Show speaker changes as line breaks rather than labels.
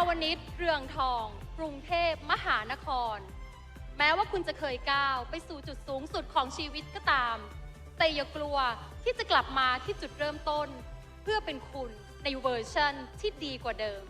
วนิช เรืองทอง กรุงเทพมหานครแม้ว่าคุณจะเคยก้าวไปสู่จุดสูงสุดของชีวิตก็ตามแต่อย่ากลัวที่จะกลับมาที่จุดเริ่มต้นเพื่อเป็นคุณในเวอร์ชันที่ดีกว่าเดิม